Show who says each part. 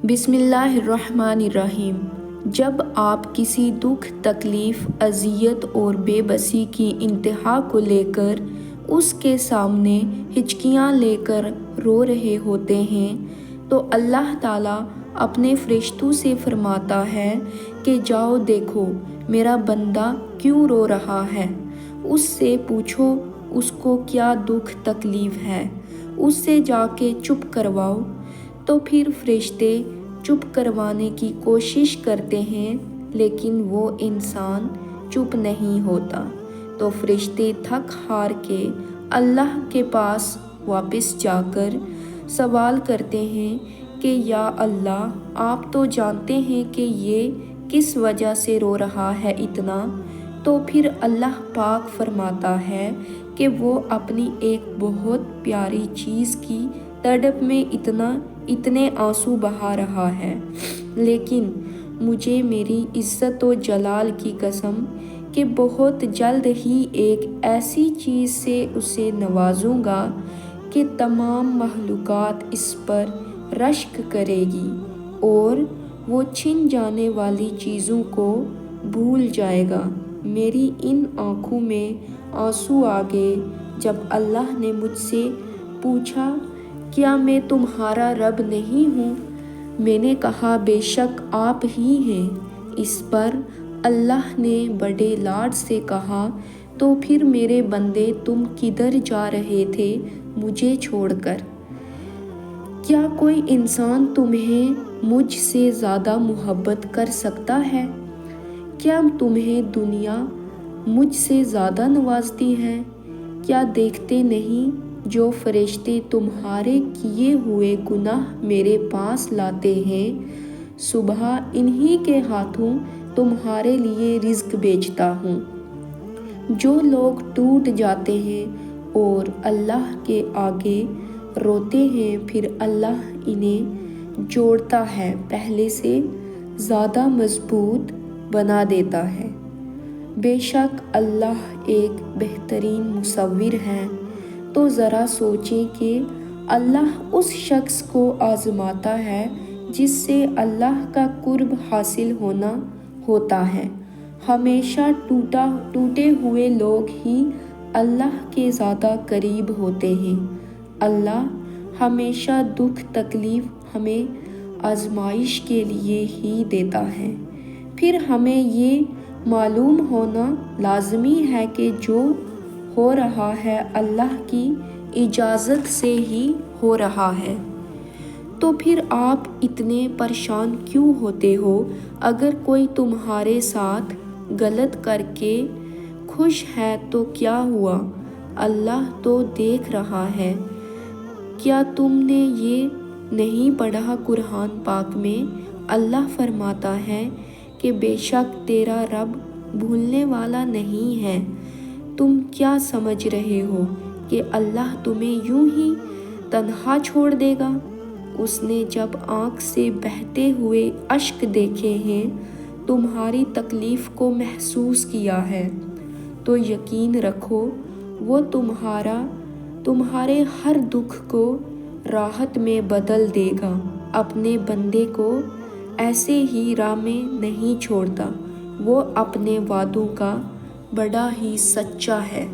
Speaker 1: بسم اللہ الرحمن الرحیم۔ جب آپ کسی دکھ، تکلیف، اذیت اور بے بسی کی انتہا کو لے کر اس کے سامنے ہچکیاں لے کر رو رہے ہوتے ہیں تو اللہ تعالیٰ اپنے فرشتوں سے فرماتا ہے کہ جاؤ دیکھو میرا بندہ کیوں رو رہا ہے، اس سے پوچھو اس کو کیا دکھ تکلیف ہے، اس سے جا کے چپ کرواؤ۔ تو پھر فرشتے چپ کروانے کی کوشش کرتے ہیں لیکن وہ انسان چپ نہیں ہوتا، تو فرشتے تھک ہار کے اللہ کے پاس واپس جا کر سوال کرتے ہیں کہ یا اللہ، آپ تو جانتے ہیں کہ یہ کس وجہ سے رو رہا ہے اتنا۔ تو پھر اللہ پاک فرماتا ہے کہ وہ اپنی ایک بہت پیاری چیز کی تڑپ میں اتنے آنسو بہا رہا ہے، لیکن مجھے میری عزت و جلال کی قسم کہ بہت جلد ہی ایک ایسی چیز سے اسے نوازوں گا کہ تمام مخلوقات اس پر رشک کرے گی اور وہ چھن جانے والی چیزوں کو بھول جائے گا۔ میری ان آنکھوں میں آنسو آ گئے جب اللہ نے مجھ سے پوچھا کیا میں تمہارا رب نہیں ہوں؟ میں نے کہا بے شک آپ ہی ہیں۔ اس پر اللہ نے بڑے لاڈ سے کہا تو پھر میرے بندے تم کدھر جا رہے تھے مجھے چھوڑ کر؟ کیا کوئی انسان تمہیں مجھ سے زیادہ محبت کر سکتا ہے؟ کیا تمہیں دنیا مجھ سے زیادہ نوازتی ہے؟ کیا دیکھتے نہیں جو فرشتے تمہارے کیے ہوئے گناہ میرے پاس لاتے ہیں، صبح انہی کے ہاتھوں تمہارے لیے رزق بھیجتا ہوں۔ جو لوگ ٹوٹ جاتے ہیں اور اللہ کے آگے روتے ہیں پھر اللہ انہیں جوڑتا ہے، پہلے سے زیادہ مضبوط بنا دیتا ہے۔ بے شک اللہ ایک بہترین مصور ہے۔ تو ذرا سوچیں کہ اللہ اس شخص کو آزماتا ہے جس سے اللہ کا قرب حاصل ہوتا ہے۔ ہمیشہ ٹوٹے ہوئے لوگ ہی اللہ کے زیادہ قریب ہوتے ہیں۔ اللہ ہمیشہ دکھ تکلیف ہمیں آزمائش کے لیے ہی دیتا ہے۔ پھر ہمیں یہ معلوم ہونا لازمی ہے کہ جو ہو رہا ہے اللہ کی اجازت سے ہی ہو رہا ہے۔ تو پھر آپ اتنے پریشان کیوں ہوتے ہو؟ اگر کوئی تمہارے ساتھ غلط کر کے خوش ہے تو کیا ہوا؟ اللہ تو دیکھ رہا ہے۔ کیا تم نے یہ نہیں پڑھا قرآن پاک میں؟ اللہ فرماتا ہے کہ بے شک تیرا رب بھولنے والا نہیں ہے۔ تم کیا سمجھ رہے ہو کہ اللہ تمہیں یوں ہی تنہا چھوڑ دے گا؟ اس نے جب آنکھ سے بہتے ہوئے اشک دیکھے ہیں، تمہاری تکلیف کو محسوس کیا ہے، تو یقین رکھو وہ تمہارے ہر دکھ کو راحت میں بدل دے گا۔ اپنے بندے کو ایسے ہی راہ میں نہیں چھوڑتا، وہ اپنے وعدوں کا بڑا ہی سچا ہے۔